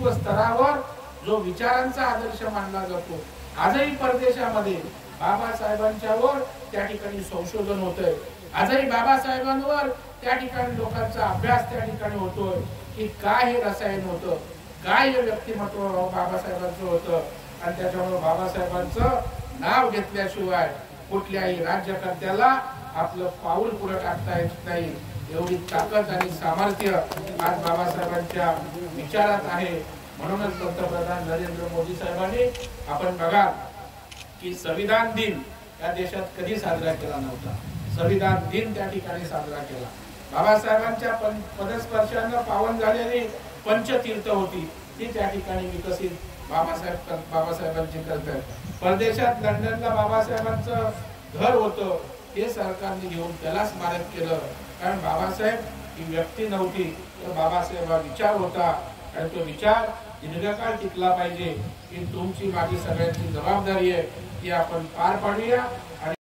स्तरावर जो विचारांचा आदर्श मानला जातो, आजही परदेशामध्ये बाबासाहेबांच्यावर त्या ठिकाणी संशोधन होतंय। आजही बाबासाहेबांवर त्या ठिकाणी लोकांचा अभ्यास त्या ठिकाणी होतोय की काय हे रसायन होतं, काय हे व्यक्तिमत्व बाबासाहेबांचं होतं। आणि त्याच्यामुळे बाबासाहेबांचं नाव घेतल्याशिवाय कुठल्याही राज्यकर्त्याला आपलं पाऊल पुढे टाकता येत नाही। एवढी ताकद आणि सामर्थ्य आज बाबासाहेबांच्या विचारात आहे। म्हणूनच पंतप्रधान नरेंद्र मोदी साहेबांनी आपण बघा की संविधान दिन या देशात कधी साजरा केला नव्हता, संविधान दिन त्या ठिकाणी साजरा केला। बाबासाहेबांच्या पदस्पर्शाने पावन झालेली पंचतीर्थ होती ती त्या ठिकाणी विकसित बाबासाहेबांची करतात। परदेशात लंडनला बाबासाहेबांचं घर होतं, हे सरकारने घेऊन त्याला स्मारक केलं। कारण बाबासाहेब ही व्यक्ती नव्हती, तर बाबासाहेब हा विचार होता आणि तो विचार दीर्घकाळ टिकला पाहिजे ही तुमची माझी सगळ्यांची जबाबदारी आहे, ती आपण पार पाडूया।